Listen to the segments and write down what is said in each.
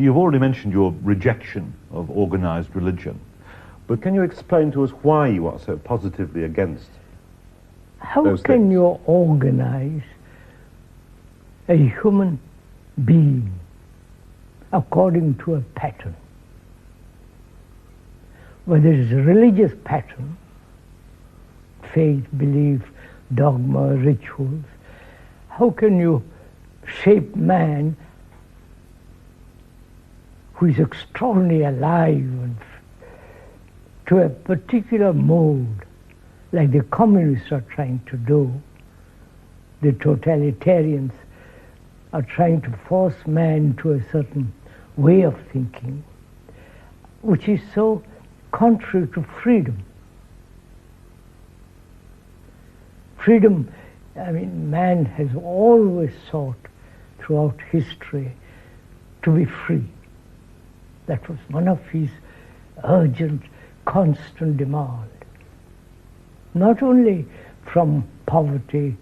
You've already mentioned your rejection of organised religion, but can you explain to us why you are so positively against How those can things? you organize a human being according to a pattern? Whether it's a religious pattern, faith, belief, dogma, rituals, how can you shape man who is extraordinarily alive and to a particular mode, like the communists are trying to do, the totalitarians are trying to force man to a certain way of thinking, which is so contrary to freedom. Freedom, I mean, man has always sought throughout history to be free. That was one of his urgent, constant demand. Not only from poverty,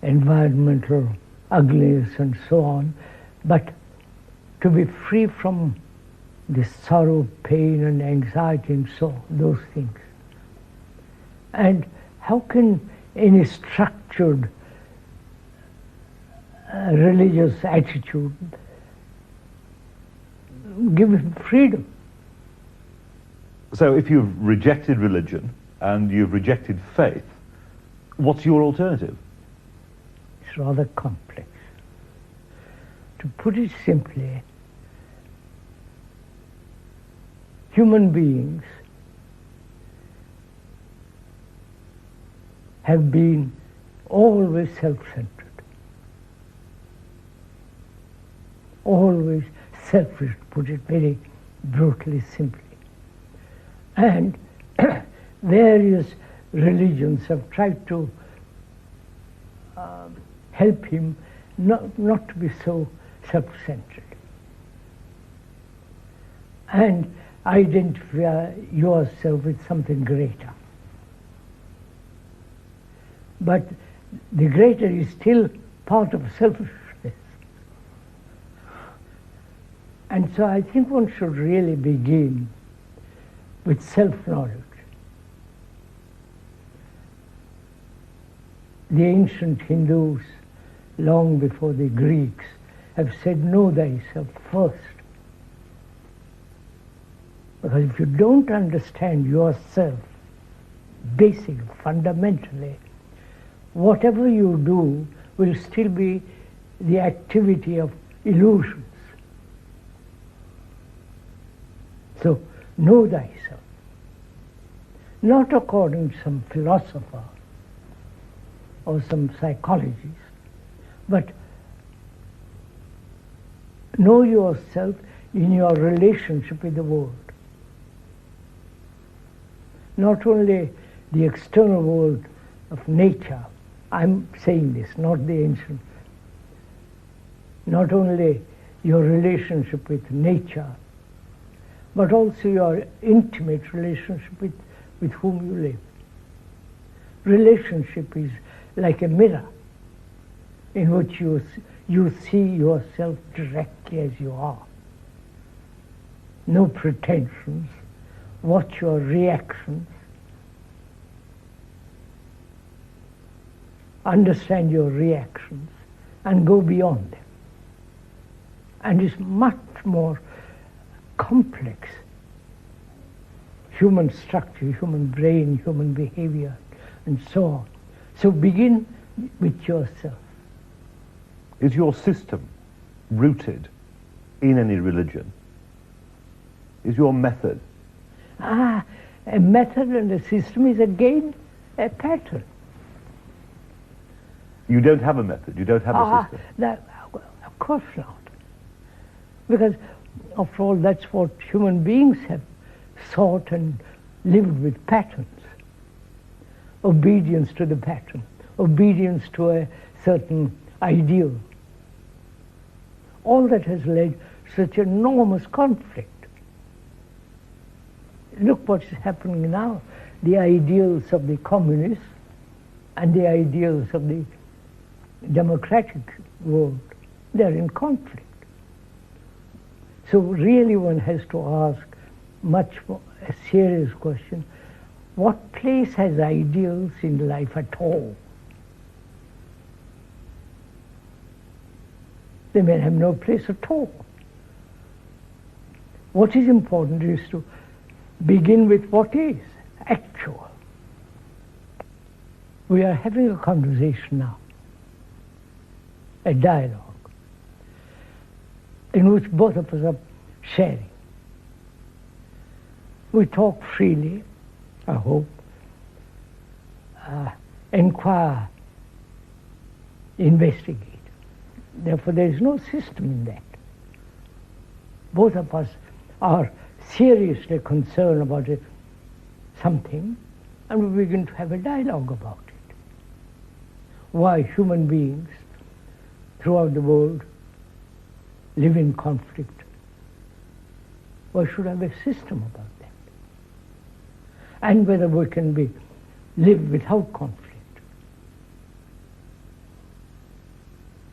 environmental ugliness and so on, but to be free from the sorrow, pain and anxiety and so on, those things. And how can any structured religious attitude give him freedom? So if you've rejected religion and you've rejected faith, what's your alternative? It's rather complex. To put it simply, human beings have been always self-centered, always selfish, to put it very brutally simply. And various religions have tried to help him not to be so self-centered and identify yourself with something greater. But the greater is still part of selfishness. And so I think one should really begin with self-knowledge. The ancient Hindus, long before the Greeks, have said, know thyself first. Because if you don't understand yourself, basically, fundamentally, whatever you do will still be the activity of illusions. So, know thyself. Not according to some philosopher or some psychologist, but know yourself in your relationship with the world. Not only the external world of nature, I'm saying this, not the ancient. Not only your relationship with nature, but also your intimate relationship with whom you live. Relationship is like a mirror in which you see yourself directly as you are. No pretensions. Watch your reactions. Understand your reactions and go beyond them. And it's much more complex human structure, human brain, human behavior, and so on. So begin with yourself. Is your system rooted in any religion? Is your method? A method and a system is again a pattern. You don't have a method, you don't have a system. Of course not. Because, after all, that's what human beings have sought and lived with, patterns. Obedience to the pattern, obedience to a certain ideal. All that has led to such enormous conflict. Look what's happening now. The ideals of the communists and the ideals of the democratic world, they're in conflict. So really one has to ask much more a serious question: what place has ideals in life at all? They may have no place at all. What is important is to begin with what is actual. We are having a conversation now, a dialogue, in which both of us are sharing. We talk freely, I hope, inquire, investigate. Therefore, there is no system in that. Both of us are seriously concerned about something, and we begin to have a dialogue about it. Why human beings throughout the world live in conflict. Why should I have a system about that? And whether we can live without conflict.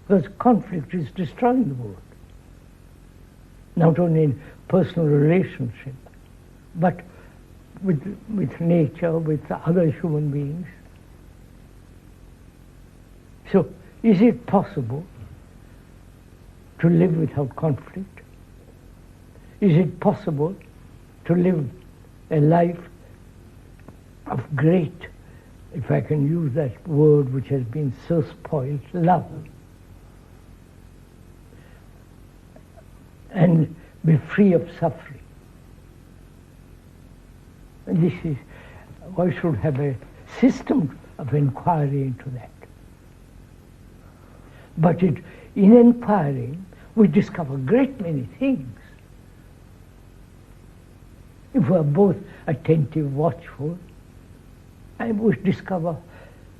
Because conflict is destroying the world. Not only in personal relationship, but with nature, with other human beings. So, is it possible to live without conflict? Is it possible to live a life of great, if I can use that word which has been so spoiled, love? And be free of suffering. And this is, one should have a system of inquiry into that. But in inquiring, we discover a great many things. If we are both attentive, watchful, and we discover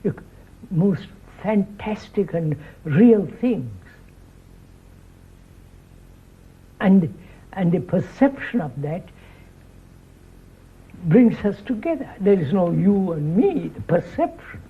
the most fantastic and real things. And the perception of that brings us together. There is no you and me, the perception.